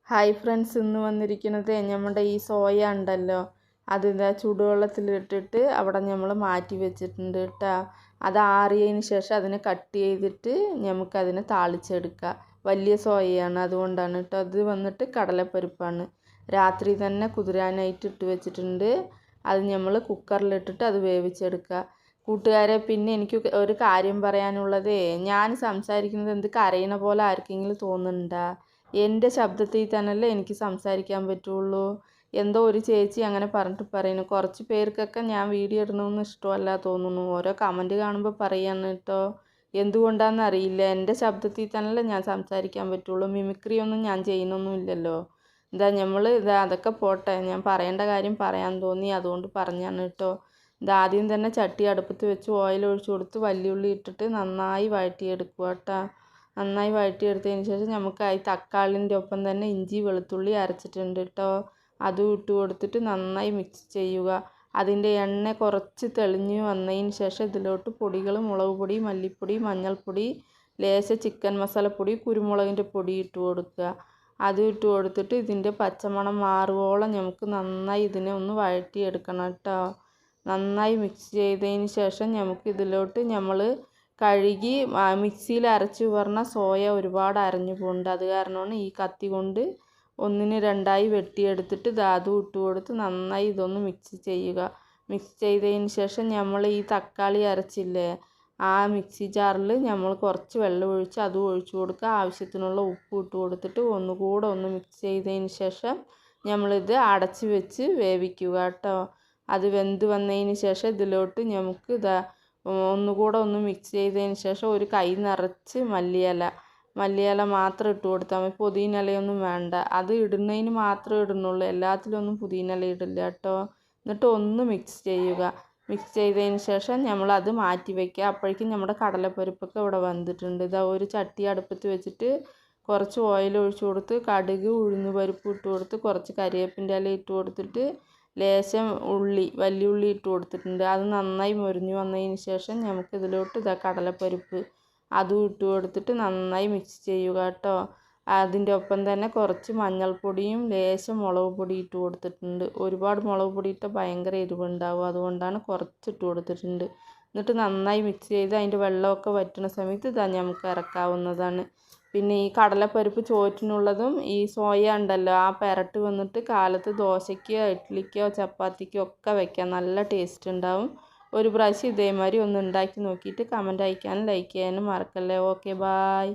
Hi friends, ഇന്ന് വന്നിരിക്കുന്നത് നമ്മുടെ ഈ സോയ ഉണ്ടല്ലോ, അതിൻ്റെ ചൂടുവെള്ളത്തിലിട്ടിട്ട് അവിടെ നമ്മൾ മാറ്റി വെച്ചിട്ടുണ്ട് കേട്ടോ. അത് ആറിയതിന് ശേഷം അതിനെ കട്ട് ചെയ്തിട്ട് നമുക്കതിനെ താളിച്ചെടുക്കാം. വലിയ സോയയാണ്, അതുകൊണ്ടാണ് കേട്ടോ. അത് വന്നിട്ട് കടലപ്പരിപ്പാണ്. രാത്രി തന്നെ കുതിരാനായിട്ട് ഇട്ട് വെച്ചിട്ടുണ്ട്. അത് നമ്മൾ കുക്കറിലിട്ടിട്ട് അത് വേവിച്ചെടുക്കുക. കൂട്ടുകാരെ, പിന്നെ എനിക്ക് ഒരു കാര്യം പറയാനുള്ളത്, ഞാൻ സംസാരിക്കുന്നത് എന്ത് കരയണ പോലെ ആർക്കെങ്കിലും തോന്നുന്നുണ്ടോ? എൻ്റെ ശബ്ദത്തിൽ തന്നെയല്ലേ എനിക്ക് സംസാരിക്കാൻ പറ്റുള്ളൂ. എന്തോ ഒരു ചേച്ചി അങ്ങനെ പറഞ്ഞിട്ട് പറയുന്നു. കുറച്ച് പേർക്കൊക്കെ ഞാൻ വീഡിയോ ഇടണമെന്ന് ഇഷ്ടമല്ല തോന്നുന്നു. ഓരോ കമൻറ്റ് കാണുമ്പോൾ പറയാണ് കേട്ടോ. എന്തുകൊണ്ടാണെന്ന് അറിയില്ല, എൻ്റെ ശബ്ദത്തിൽ തന്നെയല്ലേ ഞാൻ സംസാരിക്കാൻ പറ്റുള്ളൂ. മിമിക്രി ഒന്നും ഞാൻ ചെയ്യുന്നൊന്നുമില്ലല്ലോ. അതൊക്കെ പോട്ടെ, ഞാൻ പറയേണ്ട കാര്യം പറയാൻ തോന്നി, അതുകൊണ്ട് പറഞ്ഞാണ് കേട്ടോ. ആദ്യം തന്നെ ചട്ടി അടുപ്പത്ത് വെച്ച് ഓയിൽ ഒഴിച്ച് കൊടുത്ത് വലിയുള്ളി ഇട്ടിട്ട് നന്നായി വഴറ്റിയെടുക്കുക കേട്ടോ. നന്നായി വഴറ്റിയെടുത്തതിന് ശേഷം നമുക്ക് ഈ തക്കാളിൻ്റെ ഒപ്പം തന്നെ ഇഞ്ചി വെളുത്തുള്ളി അരച്ചിട്ടുണ്ട് കേട്ടോ. അതും ഇട്ട് കൊടുത്തിട്ട് നന്നായി മിക്സ് ചെയ്യുക. അതിൻ്റെ എണ്ണ കുറച്ച് തെളിഞ്ഞ് വന്നതിന് ശേഷം ഇതിലോട്ട് പൊടികൾ മുളക് പൊടി, മല്ലിപ്പൊടി, മഞ്ഞൾപ്പൊടി, ലേശ ചിക്കൻ മസാലപ്പൊടി, കുരുമുളകിൻ്റെ പൊടി ഇട്ട് കൊടുക്കുക. അത് ഇട്ട് കൊടുത്തിട്ട് ഇതിൻ്റെ പച്ചമണം മാറുവോളം നമുക്ക് നന്നായി ഇതിനെ ഒന്ന് വഴറ്റിയെടുക്കണം കേട്ടോ. നന്നായി മിക്സ് ചെയ്തതിന് ശേഷം നമുക്ക് ഇതിലോട്ട് നമ്മൾ കഴുകി മിക്സിയിൽ അരച്ച് പറഞ്ഞ സോയ ഒരുപാട് അരഞ്ഞു പോകുന്നുണ്ട്. അത് കാരണമാണ് ഈ കത്തി കൊണ്ട് ഒന്നിന് രണ്ടായി വെട്ടിയെടുത്തിട്ട് അതും ഇട്ട് കൊടുത്ത് നന്നായി ഇതൊന്ന് മിക്സ് ചെയ്യുക. മിക്സ് ചെയ്തതിന് ശേഷം നമ്മൾ ഈ തക്കാളി അരച്ചില്ലേ, ആ മിക്സി ജാറിൽ നമ്മൾ കുറച്ച് വെള്ളം ഒഴിച്ച് അതും ഒഴിച്ചു കൊടുക്കുക. ആവശ്യത്തിനുള്ള ഉപ്പ് ഇട്ട് കൊടുത്തിട്ട് ഒന്നുകൂടെ ഒന്ന് മിക്സ് ചെയ്തതിന് ശേഷം നമ്മളിത് അടച്ച് വെച്ച് വേവിക്കുക കേട്ടോ. അത് വെന്ത് വന്നതിന് ശേഷം ഇതിലോട്ട് നമുക്ക് ഒന്നുകൂടെ ഒന്ന് മിക്സ് ചെയ്തതിന് ശേഷം ഒരു കൈ നിറച്ച് മല്ലിയില മാത്രം ഇട്ട് കൊടുത്താൽ മതി. പുതിന ഇലയൊന്നും വേണ്ട. അത് ഇടുന്നതിന് മാത്രമേ ഇടുന്നുള്ളൂ, എല്ലാത്തിലൊന്നും പുതിന ഇല ഇടില്ല കേട്ടോ. എന്നിട്ട് ഒന്ന് മിക്സ് ചെയ്യുക. മിക്സ് ചെയ്തതിന് ശേഷം നമ്മളത് മാറ്റി വയ്ക്കുക. അപ്പോഴേക്കും നമ്മുടെ കടലപ്പരിപ്പൊക്കെ ഇവിടെ വന്നിട്ടുണ്ട്. ഒരു ചട്ടി അടുപ്പത്ത് വെച്ചിട്ട് കുറച്ച് ഓയിൽ ഒഴിച്ച് കൊടുത്ത് കടുക് ഉഴുന്നുപരിപ്പ് ഇട്ട് കൊടുത്ത് കുറച്ച് കരിവേപ്പിൻ്റെ ഇല ഇട്ട് കൊടുത്തിട്ട് ലേശം വലിയുള്ളി ഇട്ട് കൊടുത്തിട്ടുണ്ട്. അത് നന്നായി മൊരിഞ്ഞ് വന്നതിന് ശേഷം നമുക്ക് ഇതിലോട്ട് കടലപ്പരിപ്പ് അതും ഇട്ട് കൊടുത്തിട്ട് നന്നായി മിക്സ് ചെയ്യുക കേട്ടോ. അതിൻ്റെ ഒപ്പം തന്നെ കുറച്ച് മഞ്ഞൾപ്പൊടിയും ലേശം മുളക് പൊടി ഇട്ട് കൊടുത്തിട്ടുണ്ട്. ഒരുപാട് മുളക് പൊടി ഇട്ടാൽ ഭയങ്കര എരിവുണ്ടാവും, അതുകൊണ്ടാണ് കുറച്ചിട്ട് കൊടുത്തിട്ടുണ്ട്. എന്നിട്ട് നന്നായി മിക്സ് ചെയ്ത് അതിൻ്റെ വെള്ളമൊക്കെ വറ്റുന്ന സമയത്ത് നമുക്ക് ഇറക്കാവുന്നതാണ്. പിന്നെ ഈ കടലപ്പരിപ്പ് ചോറ്റിനുള്ളതും ഈ സോയ ഉണ്ടല്ലോ, ആ പെരട്ട് വന്നിട്ട് കാലത്ത് ദോശയ്ക്കോ ഇഡ്ഡലിക്കോ ചപ്പാത്തിക്കോ ഒക്കെ വെക്കാം. നല്ല ടേസ്റ്റ് ഉണ്ടാവും. ഒരു പ്രാവശ്യം ഇതേമാതിരി ഒന്ന് ഉണ്ടാക്കി നോക്കിയിട്ട് കമൻറ്റ് അയക്കാനും ലൈക്ക് ചെയ്യാനും മറക്കല്ലേ. Okay, bye.